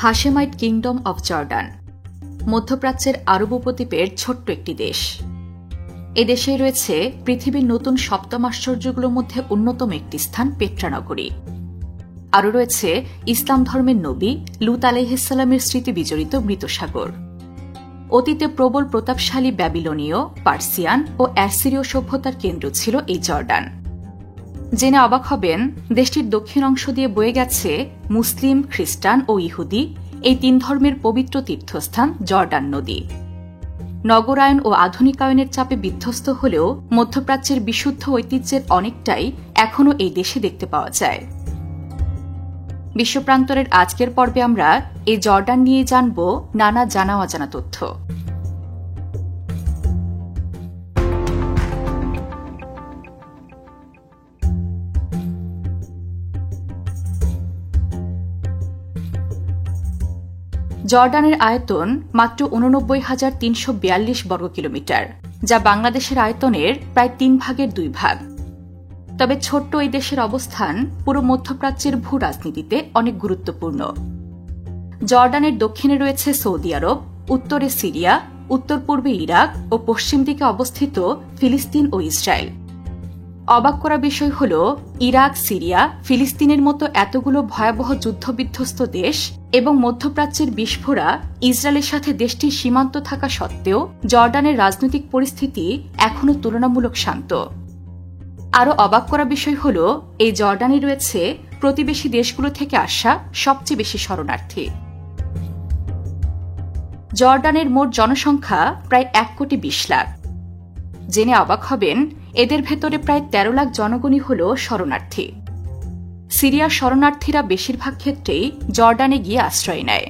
Hashemite kingdom of Jordan মধ্যপ্রাচ্যের আরব উপদ্বীপের ছোট্ট একটি দেশ। এ দেশেই রয়েছে পৃথিবীর নতুন সপ্তম আশ্চর্যগুলোর মধ্যে অন্যতম একটি স্থান পেট্রা নগরী। আরও রয়েছে ইসলাম ধর্মের নবী লূত আলাইহিসসালামের স্মৃতি বিজড়িত মৃতসাগর। অতীতে প্রবল প্রতাপশালী ব্যাবিলনীয়, পার্সিয়ান ও অ্যাসিরীয় সভ্যতার কেন্দ্র ছিল এই জর্ডান। জেনে অবাক হবেন, দেশটির দক্ষিণ অংশ দিয়ে বয়ে গেছে মুসলিম, খ্রিস্টান ও ইহুদি এই তিন ধর্মের পবিত্র তীর্থস্থান জর্ডান নদী। নগরায়ন ও আধুনিকায়নের চাপে বিধ্বস্ত হলেও মধ্যপ্রাচ্যের বিশুদ্ধ ঐতিহ্যের অনেকটাই এখনও এই দেশে দেখতে পাওয়া যায়। বিশ্বপ্রান্তরের আজকের পর্বে আমরা এই জর্ডান নিয়ে জানব নানা জানা অজানা তথ্য। জর্ডানের আয়তন মাত্র ৮৯,৩৪২ বর্গ কিলোমিটার, যা বাংলাদেশের আয়তনের প্রায় ৩ ভাগের ২ ভাগ। তবে ছোট্ট এই দেশের অবস্থান পুরো মধ্যপ্রাচ্যের ভূ রাজনীতিতে অনেক গুরুত্বপূর্ণ। জর্ডানের দক্ষিণে রয়েছে সৌদি আরব, উত্তরে সিরিয়া, উত্তর পূর্বে ইরাক ও পশ্চিম দিকে অবস্থিত ফিলিস্তিন ও ইসরায়েল। অবাক করা বিষয় হল, ইরাক, সিরিয়া, ফিলিস্তিনের মতো এতগুলো ভয়াবহ যুদ্ধবিধ্বস্ত দেশ এবং মধ্যপ্রাচ্যের বিস্ফোরা ইসরায়েলের সাথে দেশটির সীমান্ত থাকা সত্ত্বেও জর্ডানের রাজনৈতিক পরিস্থিতি এখনও তুলনামূলক শান্ত। আরও অবাক করা বিষয় হল, এই জর্ডানে রয়েছে প্রতিবেশী দেশগুলো থেকে আসা সবচেয়ে বেশি শরণার্থী। জর্ডানের মোট জনসংখ্যা প্রায় ১,২০,০০,০০০। জেনে অবাক হবেন, এদের ভেতরে প্রায় ১৩ লাখ জনগণই হল শরণার্থী। সিরিয়ার শরণার্থীরা বেশিরভাগ ক্ষেত্রেই জর্ডানে গিয়ে আশ্রয় নেয়।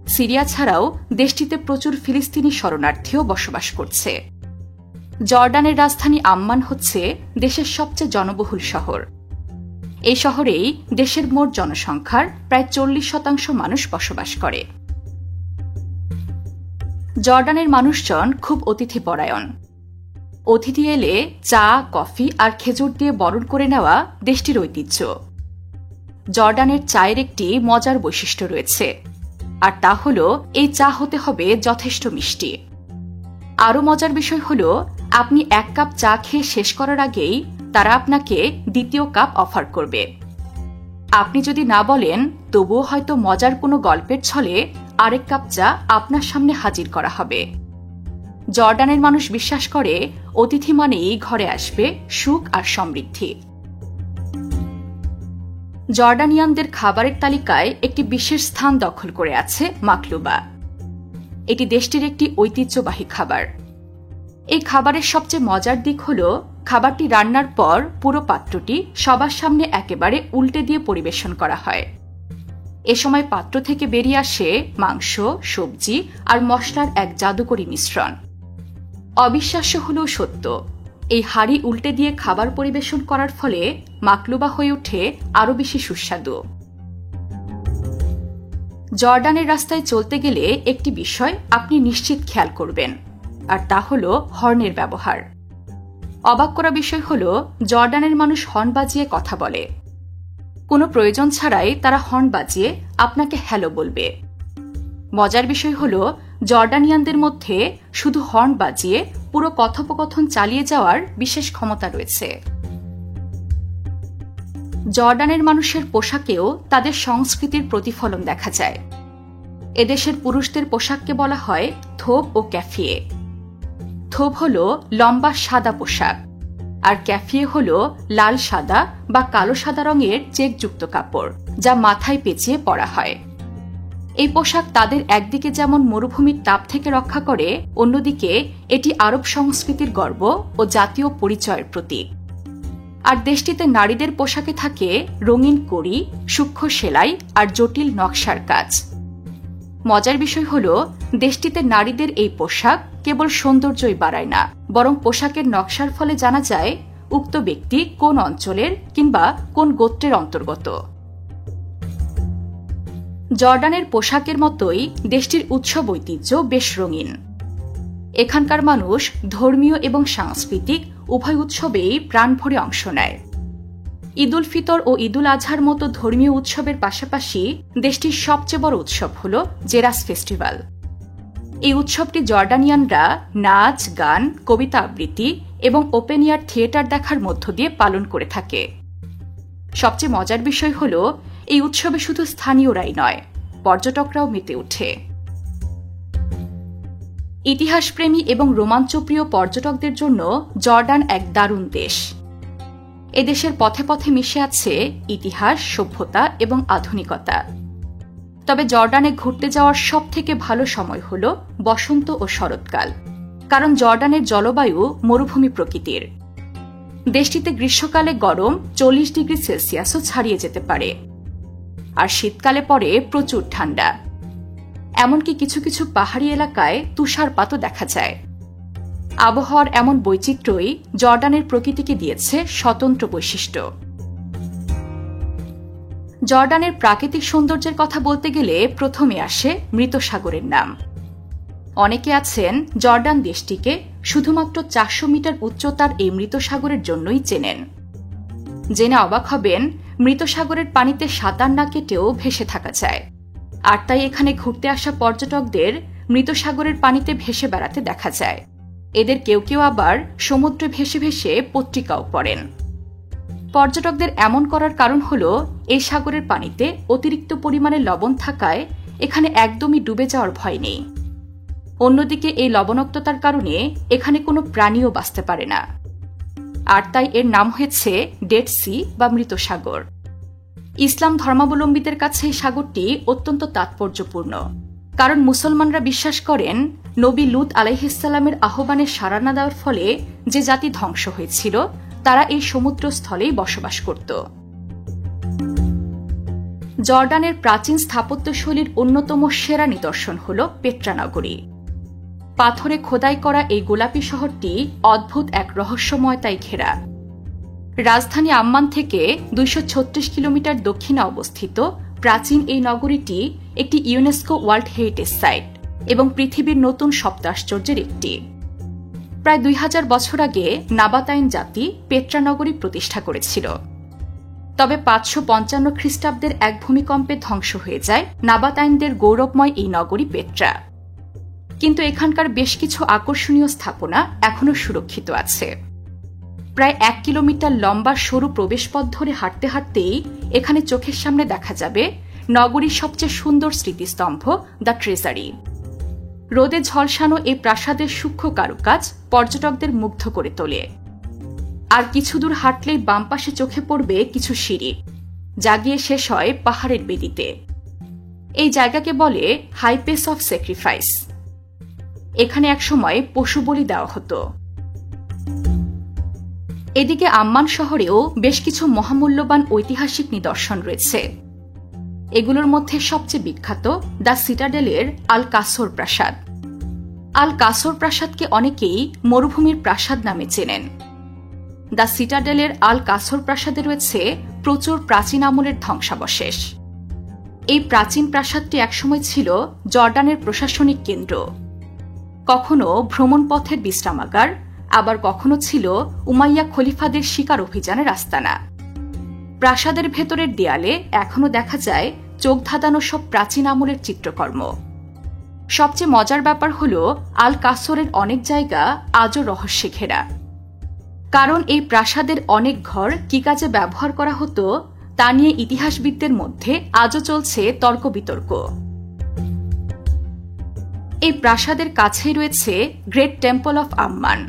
সিরিয়া ছাড়াও দেশটিতে প্রচুর ফিলিস্তিনি শরণার্থীও বসবাস করছে। জর্ডানের রাজধানী আম্মান হচ্ছে দেশের সবচেয়ে জনবহুল শহর। এই শহরেই দেশের মোট জনসংখ্যার প্রায় ৪০% মানুষ বসবাস করে। জর্ডানের মানুষজন খুব অতিথিপরায়ণ। অতিথি এলে চা, কফি আর খেজুর দিয়ে বরণ করে নেওয়া দেশটির ঐতিহ্য। জর্ডানের চায়ের একটি মজার বৈশিষ্ট্য রয়েছে, আর তা হল এই চা হতে হবে যথেষ্ট মিষ্টি। আরও মজার বিষয় হল, আপনি ১ কাপ চা খেয়ে শেষ করার আগেই তারা আপনাকে দ্বিতীয় কাপ অফার করবে। আপনি যদি না বলেন, তবুও হয়তো মজার কোনো গল্পের ছলে আরেক কাপ চা আপনার সামনে হাজির করা হবে। জর্ডানের মানুষ বিশ্বাস করে, অতিথি মানেই ঘরে আসবে সুখ আর সমৃদ্ধি। জর্ডানিয়ানদের খাবারের তালিকায় একটি বিশেষ স্থান দখল করে আছে মাকলুবা। এটি দেশটির একটি ঐতিহ্যবাহী খাবার। এই খাবারের সবচেয়ে মজার দিক হল, খাবারটি রান্নার পর পুরো পাত্রটি সবার সামনে একেবারে উল্টে দিয়ে পরিবেশন করা হয়। এ সময় পাত্র থেকে বেরিয়ে আসে মাংস, সবজি আর মশলার এক জাদুকরী মিশ্রণ। অবিশ্বাস্য হলেও সত্য, এই হাঁড়ি উল্টে দিয়ে খাবার পরিবেশন করার ফলে মাকলুবা হয়ে ওঠে আরও বেশি সুস্বাদু। জর্ডানের রাস্তায় চলতে গেলে একটি বিষয় আপনি নিশ্চিত খেয়াল করবেন, আর তা হল হর্নের ব্যবহার। অবাক করা বিষয় হল, জর্ডানের মানুষ হর্ন বাজিয়ে কথা বলে। কোনো প্রয়োজন ছাড়াই তারা হর্ন বাজিয়ে আপনাকে হ্যালো বলবে। মজার বিষয় হল, জর্ডানিয়ানদের মধ্যে শুধু হর্ন বাজিয়ে পুরো কথোপকথন চালিয়ে যাওয়ার বিশেষ ক্ষমতা রয়েছে। জর্ডানের মানুষের পোশাকেও তাদের সংস্কৃতির প্রতিফলন দেখা যায়। এদেশের পুরুষদের পোশাককে বলা হয় থোব ও ক্যাফিয়ে। থোব হল লম্বা সাদা পোশাক, আর ক্যাফিয়ে হল লাল সাদা বা কালো সাদা রঙের চেকযুক্ত কাপড়, যা মাথায় পেঁচিয়ে পরা হয়। এই পোশাক তাদের একদিকে যেমন মরুভূমির তাপ থেকে রক্ষা করে, অন্যদিকে এটি আরব সংস্কৃতির গর্ব ও জাতীয় পরিচয়ের প্রতীক। আর দেশটিতে নারীদের পোশাকে থাকে রঙিন কড়ি, সূক্ষ্ম সেলাই আর জটিল নকশার কাজ। মজার বিষয় হল, দেশটিতে নারীদের এই পোশাক কেবল সৌন্দর্যই বাড়ায় না, বরং পোশাকের নকশার ফলে জানা যায় উক্ত ব্যক্তি কোন অঞ্চলের কিংবা কোন গোত্রের অন্তর্গত। জর্ডানের পোশাকের মতোই দেশটির উৎসব ঐতিহ্য বেশ রঙিন। এখানকার মানুষ ধর্মীয় এবং সাংস্কৃতিক উভয় উৎসবেই প্রাণ ভরে অংশ নেয়। ঈদ উল ফিতর ও ঈদ উল আজহার মতো ধর্মীয় উৎসবের পাশাপাশি দেশটির সবচেয়ে বড় উৎসব হল জেরাস ফেস্টিভ্যাল। এই উৎসবটি জর্ডানিয়ানরা নাচ, গান, কবিতা আবৃত্তি এবং ওপেন এয়ার থিয়েটার দেখার মধ্য দিয়ে পালন করে থাকে। সবচেয়ে মজার বিষয় হল এই উৎসবে শুধু স্থানীয়রাই নয়, পর্যটকরাও মেতে ওঠে। ইতিহাসপ্রেমী এবং রোমাঞ্চপ্রিয় পর্যটকদের জন্য জর্ডান এক দারুণ দেশ। এদেশের পথে পথে মিশে আছে ইতিহাস, সভ্যতা এবং আধুনিকতা। তবে জর্ডানে ঘুরতে যাওয়ার সবথেকে ভালো সময় হল বসন্ত ও শরৎকাল, কারণ জর্ডানের জলবায়ু মরুভূমি প্রকৃতির। দেশটিতে গ্রীষ্মকালে গরম 40 ডিগ্রি সেলসিয়াসও ছাড়িয়ে যেতে পারে, আর শীতকালে পড়ে প্রচুর ঠান্ডা। এমনকি কিছু কিছু পাহাড়ি এলাকায় তুষারপাতও দেখা যায়। আবহাওয়ার এমন বৈচিত্র্যই জর্ডানের প্রকৃতিকে দিয়েছে স্বতন্ত্র বৈশিষ্ট্য। জর্ডানের প্রাকৃতিক সৌন্দর্যের কথা বলতে গেলে প্রথমে আসে মৃত সাগরের নাম। অনেকে আছেন জর্ডান দেশটিকে শুধুমাত্র 400 মিটার উচ্চতার এই মৃত সাগরের জন্যই চেনেন। জেনে অবাক হবেন, মৃত সাগরের পানিতে সাঁতার না কেটেও ভেসে থাকা যায়। আর তাই এখানে ঘুরতে আসা পর্যটকদের মৃত সাগরের পানিতে ভেসে বেড়াতে দেখা যায়। এদের কেউ কেউ আবার সমুদ্রে ভেসে ভেসে পত্রিকাও পড়েন। পর্যটকদের এমন করার কারণ হল এই সাগরের পানিতে অতিরিক্ত পরিমাণে লবণ থাকায় এখানে একদমই ডুবে যাওয়ার ভয় নেই। অন্যদিকে এই লবণাক্ততার কারণে এখানে কোনো প্রাণীও বাঁচতে পারে না। আর তাই এর নাম হয়েছে ডেড সি বা মৃত সাগর। ইসলাম ধর্মাবলম্বীদের কাছে এই সাগরটি অত্যন্ত তাৎপর্যপূর্ণ, কারণ মুসলমানরা বিশ্বাস করেন নবী লূত আলাইহিসসালামের আহ্বানে সাড়া না দেওয়ার ফলে যে জাতি ধ্বংস হয়েছিল তারা এই সমুদ্রস্থলেই বসবাস করত। জর্ডানের প্রাচীন স্থাপত্যশৈলীর অন্যতম সেরা নিদর্শন হল পেট্রা নগরী। পাথরে খোদাই করা এই গোলাপি শহরটি অদ্ভুত এক রহস্যময়তায় ঘেরা। রাজধানী আম্মান থেকে 236 কিলোমিটার দক্ষিণে অবস্থিত প্রাচীন এই নগরীটি একটি ইউনেস্কো ওয়ার্ল্ড হেরিটেজ সাইট এবং পৃথিবীর নতুন সপ্তাশ্চর্যের একটি। প্রায় 2000 বছর আগে নাবাতাইন জাতি পেট্রা নগরী প্রতিষ্ঠা করেছিল। তবে 555 খ্রিস্টাব্দের এক ভূমিকম্পে ধ্বংস হয়ে যায় নাবাতাইনদের গৌরবময় এই নগরী পেট্রা। কিন্তু এখানকার বেশ কিছু আকর্ষণীয় স্থাপনা এখনও সুরক্ষিত আছে। প্রায় 1 কিলোমিটার লম্বা সরু প্রবেশপথ ধরে হাঁটতে হাঁটতেই এখানে চোখের সামনে দেখা যাবে নগরীর সবচেয়ে সুন্দর স্মৃতিস্তম্ভ দ্য ট্রেজারি। রোদে ঝলসানো এই প্রাসাদের সূক্ষ্ম কারুকাজ পর্যটকদের মুগ্ধ করে তোলে। আর কিছু দূর হাঁটলেই বাম পাশে চোখে পড়বে কিছু সিঁড়ি, যা গিয়ে শেষ হয় পাহাড়ের বেদিতে। এই জায়গাকে বলে হাইপেস অফ স্যাক্রিফাইস। এখানে একসময় পশু বলি দেওয়া হতো। এদিকে আম্মান শহরেও বেশ কিছু মহামূল্যবান ঐতিহাসিক নিদর্শন রয়েছে। এগুলোর মধ্যে সবচেয়ে বিখ্যাত দ্য সিটাডেলের আল কাসর প্রাসাদ। আল কাসর প্রাসাদকে অনেকেই মরুভূমির প্রাসাদ নামে চেনেন। দ্য সিটাডেলের আল কাসর প্রাসাদে রয়েছে প্রচুর প্রাচীন আমলের ধ্বংসাবশেষ। এই প্রাচীন প্রাসাদটি একসময় ছিল জর্ডানের প্রশাসনিক কেন্দ্র, কখনো ভ্রমণ পথের বিশ্রামাগার, আবার কখনো ছিল উমাইয়া খলিফাদের শিকার অভিযানের আস্তানা। প্রাসাদের ভেতরের দেয়ালে এখনো দেখা যায় চোখ ধাঁধানো সব প্রাচীন আমলের চিত্রকর্ম। সবচেয়ে মজার ব্যাপার হল আল কাসরের অনেক জায়গা আজও রহস্যে ঘেরা, কারণ এই প্রাসাদের অনেক ঘর কি কাজে ব্যবহার করা হতো তা নিয়ে ইতিহাসবিদদের মধ্যে আজও চলছে তর্ক বিতর্ক। এই প্রাসাদের কাছেই রয়েছে গ্রেট টেম্পল অফ আম্মান।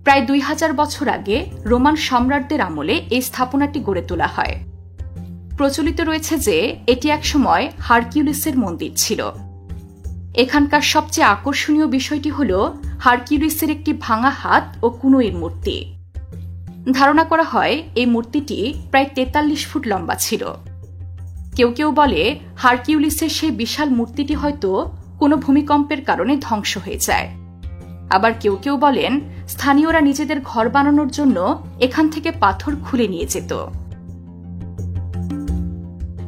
প্রায় 2000 বছর আগে রোমান সম্রাটদের আমলে এই স্থাপনাটি গড়ে তোলা হয়। প্রচলিত রয়েছে যে এটি একসময় হারকিউলিসের মন্দির ছিল। এখানকার সবচেয়ে আকর্ষণীয় বিষয়টি হল হারকিউলিসের একটি ভাঙা হাত ও কুনুইয়ের মূর্তি। ধারণা করা হয় এই মূর্তিটি প্রায় 43 ফুট লম্বা ছিল। কেউ কেউ বলে হারকিউলিসের সেই বিশাল মূর্তিটি হয়তো কোনো ভূমিকম্পের কারণে ধ্বংস হয়ে যায়। আবার কেউ কেউ বলেন স্থানীয়রা নিজেদের ঘর বানানোর জন্য এখান থেকে পাথর খুলে নিয়ে যেত।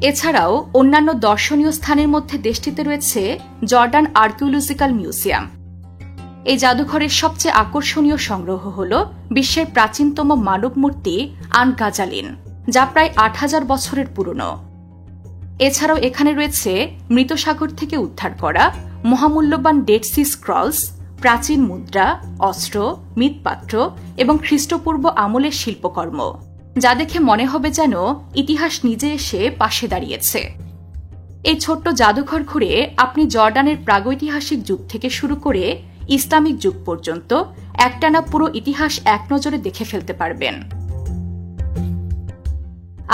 এছাড়াও অন্যান্য দর্শনীয় স্থানের মধ্যে দেশটিতে রয়েছে জর্ডান আর্কিওলজিক্যাল মিউজিয়াম। এই জাদুঘরের সবচেয়ে আকর্ষণীয় সংগ্রহ হল বিশ্বের প্রাচীনতম মানব মূর্তি আন গাজালিন, যা প্রায় ৮,০০০ বছরের পুরনো। এছাড়াও এখানে রয়েছে মৃত সাগর থেকে উদ্ধার করা মহামূল্যবান ডেড সি স্ক্রলস, প্রাচীন মুদ্রা, অস্ত্র, মৃৎপাত্র এবং খ্রিস্টপূর্ব আমলের শিল্পকর্ম, যা দেখে মনে হবে যেন ইতিহাস নিজে এসে পাশে দাঁড়িয়েছে। এই ছোট্ট জাদুঘর ঘুরে আপনি জর্ডানের প্রাগৈতিহাসিক যুগ থেকে শুরু করে ইসলামিক যুগ পর্যন্ত একটানা পুরো ইতিহাস এক নজরে দেখে ফেলতে পারবেন।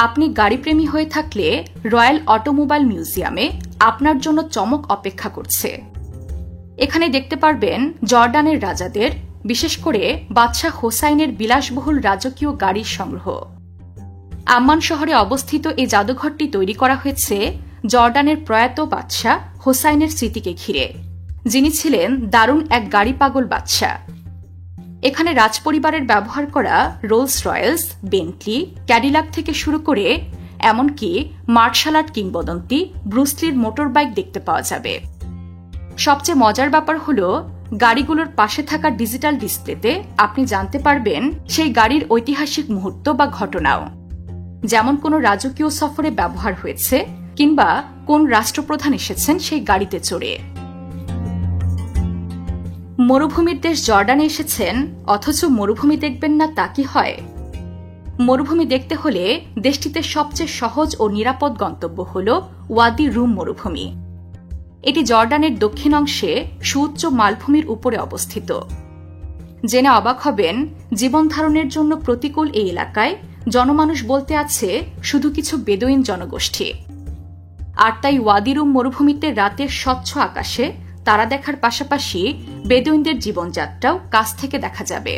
আপনি গাড়িপ্রেমী হয়ে থাকলে রয়্যাল অটোমোবাইল মিউজিয়ামে আপনার জন্য চমক অপেক্ষা করছে। এখানে দেখতে পারবেন জর্ডানের রাজাদের, বিশেষ করে বাদশাহ হোসাইনের বিলাসবহুল রাজকীয় গাড়ির সংগ্রহ। আম্মান শহরে অবস্থিত এই জাদুঘরটি তৈরি করা হয়েছে জর্ডানের প্রয়াত বাদশাহ হোসাইনের স্মৃতিকে ঘিরে, যিনি ছিলেন দারুণ এক গাড়ি পাগল বাদশাহ। এখানে রাজপরিবারের ব্যবহার করা রোলস রয়েলস, বেন্টলি, ক্যাডিলাক থেকে শুরু করে এমনকি মার্শাল আর্ট কিংবদন্তি ব্রুসলির মোটর বাইক দেখতে পাওয়া যাবে। সবচেয়ে মজার ব্যাপার হল গাড়িগুলোর পাশে থাকা ডিজিটাল ডিসপ্লেতে আপনি জানতে পারবেন সেই গাড়ির ঐতিহাসিক মুহূর্ত বা ঘটনাও, যেমন কোন রাজকীয় সফরে ব্যবহার হয়েছে কিংবা কোন রাষ্ট্রপ্রধান এসেছেন সেই গাড়িতে চড়ে। মরুভূমির দেশ জর্ডানে এসেছেন অথচ মরুভূমি দেখবেন না, তা কি হয়? মরুভূমি দেখতে হলে দেশটিতে সবচেয়ে সহজ ও নিরাপদ গন্তব্য হল ওয়াদি রুম মরুভূমি। এটি জর্ডানের দক্ষিণ অংশে সুউচ্চ মালভূমির উপরে অবস্থিত। জেনে অবাক হবেন, জীবনধারণের জন্য প্রতিকূল এই এলাকায় জনমানুষ বলতে আছে শুধু কিছু বেদুইন জনগোষ্ঠী। আর তাই ওয়াদি রুম মরুভূমিতে রাতের স্বচ্ছ আকাশে তারা দেখার পাশাপাশি বেদুইনদের জীবনযাত্রাও কাছ থেকে দেখা যাবে।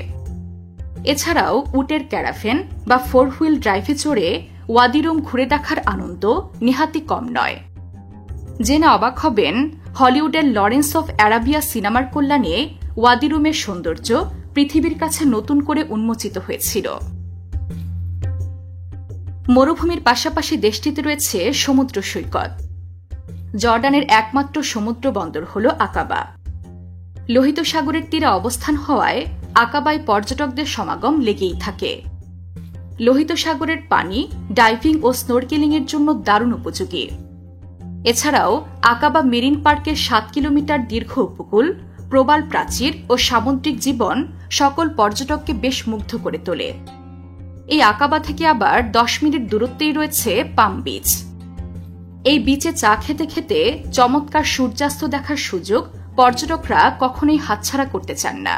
এছাড়াও উটের ক্যারাভেন বা 4 হুইল ড্রাইভে চড়ে ওয়াদি রুম ঘুরে দেখার আনন্দ নেহাতি কম নয়। জেনে অবাক হবেন, হলিউডের লরেন্স অফ অ্যারাবিয়া সিনেমার কল্যাণে ওয়াদি রুমের সৌন্দর্য পৃথিবীর কাছে নতুন করে উন্মোচিত হয়েছিল। মরুভূমির পাশাপাশি দেশটিতে রয়েছে সমুদ্র সৈকত। জর্ডানের একমাত্র সমুদ্র বন্দর হল আকাবা। লোহিত সাগরের তীরে অবস্থান হওয়ায় আকাবায় পর্যটকদের সমাগম লেগেই থাকে। লোহিত সাগরের পানি ডাইভিং ও স্নোরকেলিংয়ের জন্য দারুণ উপযোগী। এছাড়াও আকাবা মেরিন পার্কের 7 কিলোমিটার দীর্ঘ উপকূল, প্রবাল প্রাচীর ও সামুদ্রিক জীবন সকল পর্যটককে বেশ মুগ্ধ করে তোলে। এই আকাবা থেকে আবার 10 মিনিট দূরত্বেই রয়েছে পাম বিচ। এই বিচে চা খেতে খেতে চমৎকার সূর্যাস্ত দেখার সুযোগ পর্যটকরা কখনোই হাতছাড়া করতে চান না।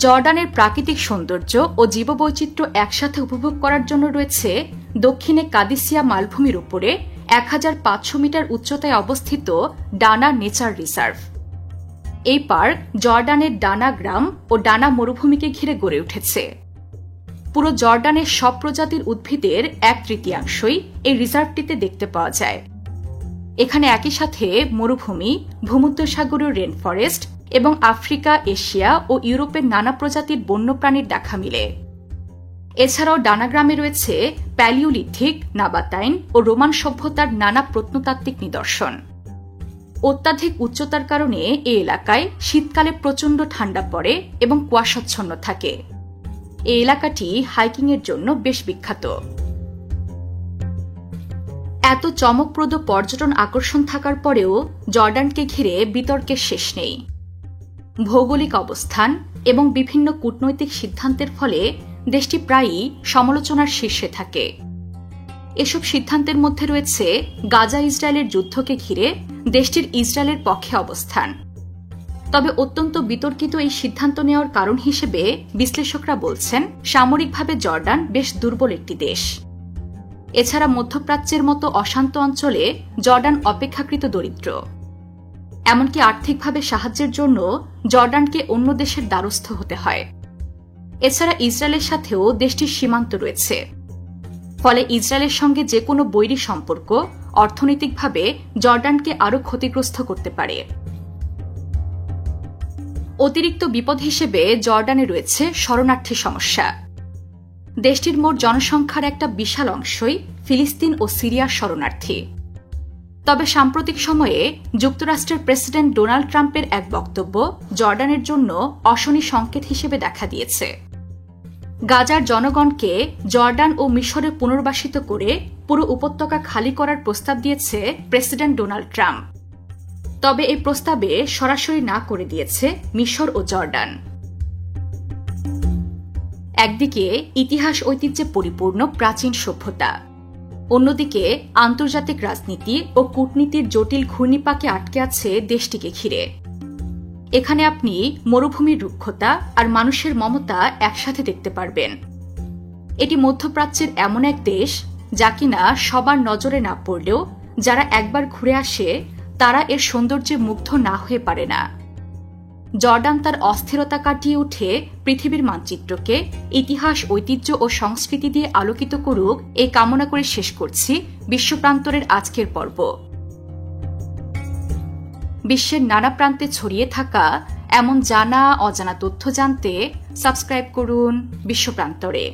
জর্ডানের প্রাকৃতিক সৌন্দর্য ও জীববৈচিত্র্য একসাথে উপভোগ করার জন্য রয়েছে দক্ষিণে কাদিসিয়া মালভূমির উপরে 1500 মিটার উচ্চতায় অবস্থিত ডানা নেচার রিজার্ভ। এই পার্ক জর্ডানের ডানা গ্রাম ও ডানা মরুভূমিকে ঘিরে গড়ে উঠেছে। পুরো জর্ডানের সব প্রজাতির উদ্ভিদের 1/3 এই রিজার্ভটিতে দেখতে পাওয়া যায়। এখানে একই সাথে মরুভূমি, ভূমধ্যসাগরীয় রেন ফরেস্ট এবং আফ্রিকা, এশিয়া ও ইউরোপের নানা প্রজাতির বন্যপ্রাণীর দেখা মিলে। এছাড়াও ডানা গ্রামে রয়েছে প্যালিওলিথিক, নাবাতাইন ও রোমান সভ্যতার নানা প্রত্নতাত্ত্বিক নিদর্শন। অত্যাধিক উচ্চতার কারণে এই এলাকায় শীতকালে প্রচণ্ড ঠান্ডা পড়ে এবং কুয়াশাচ্ছন্ন থাকে। এই এলাকাটি হাইকিংয়ের জন্য বেশ বিখ্যাত। এত চমকপ্রদ পর্যটন আকর্ষণ থাকার পরেও জর্ডানকে ঘিরে বিতর্কের শেষ নেই। ভৌগোলিক অবস্থান এবং বিভিন্ন কূটনৈতিক সিদ্ধান্তের ফলে দেশটি প্রায়ই সমালোচনার শীর্ষে থাকে। এসব সিদ্ধান্তের মধ্যে রয়েছে গাজা ইসরায়েলের যুদ্ধকে ঘিরে দেশটির ইসরায়েলের পক্ষে অবস্থান। তবে অত্যন্ত বিতর্কিত এই সিদ্ধান্ত নেওয়ার কারণ হিসেবে বিশ্লেষকরা বলছেন, সামরিকভাবে জর্ডান বেশ দুর্বল একটি দেশ। এছাড়া মধ্যপ্রাচ্যের মতো অশান্ত অঞ্চলে জর্ডান অপেক্ষাকৃত দরিদ্র। এমনকি আর্থিকভাবে সাহায্যের জন্য জর্ডানকে অন্য দেশের দ্বারস্থ হতে হয়। এছাড়া ইসরায়েলের সাথেও দেশটির সীমান্ত রয়েছে। ফলে ইসরায়েলের সঙ্গে যে কোনো বৈরী সম্পর্ক অর্থনৈতিকভাবে জর্ডানকে আরও ক্ষতিগ্রস্ত করতে পারে। অতিরিক্ত বিপদ হিসেবে জর্ডানে রয়েছে শরণার্থী সমস্যা। দেশটির মোট জনসংখ্যার একটা বিশাল অংশই ফিলিস্তিন ও সিরিয়ার শরণার্থী। তবে সাম্প্রতিক সময়ে যুক্তরাষ্ট্রের প্রেসিডেন্ট ডোনাল্ড ট্রাম্পের এক বক্তব্য জর্ডানের জন্য অশনি সংকেত হিসেবে দেখা দিয়েছে। গাজার জনগণকে জর্ডান ও মিশরে পুনর্বাসিত করে পুরো উপত্যকা খালি করার প্রস্তাব দিয়েছে প্রেসিডেন্ট ডোনাল্ড ট্রাম্প। তবে এই প্রস্তাবে সরাসরি না করে দিয়েছে মিশর ও জর্ডান। একদিকে ইতিহাস ঐতিহ্যে পরিপূর্ণ প্রাচীন সভ্যতা, অন্যদিকে আন্তর্জাতিক রাজনীতি ও কূটনীতির জটিল ঘূর্ণিপাকে আটকে আছে দেশটিকে ঘিরে। এখানে আপনি মরুভূমির রুক্ষতা আর মানুষের মমতা একসাথে দেখতে পারবেন। এটি মধ্যপ্রাচ্যের এমন এক দেশ যা কিনা সবার নজরে না পড়লেও যারা একবার ঘুরে আসে তারা এর সৌন্দর্যে মুগ্ধ না হয়ে পারে না। জর্ডান তার অস্থিরতা কাটিয়ে উঠে পৃথিবীর মানচিত্রকে ইতিহাস, ঐতিহ্য ও সংস্কৃতি দিয়ে আলোকিত করুক এই কামনা করে শেষ করছি বিশ্বপ্রান্তরের আজকের পর্ব। বিশ্বের নানা প্রান্তে ছড়িয়ে থাকা এমন জানা অজানা তথ্য জানতে সাবস্ক্রাইব করুন বিশ্বপ্রান্তরে।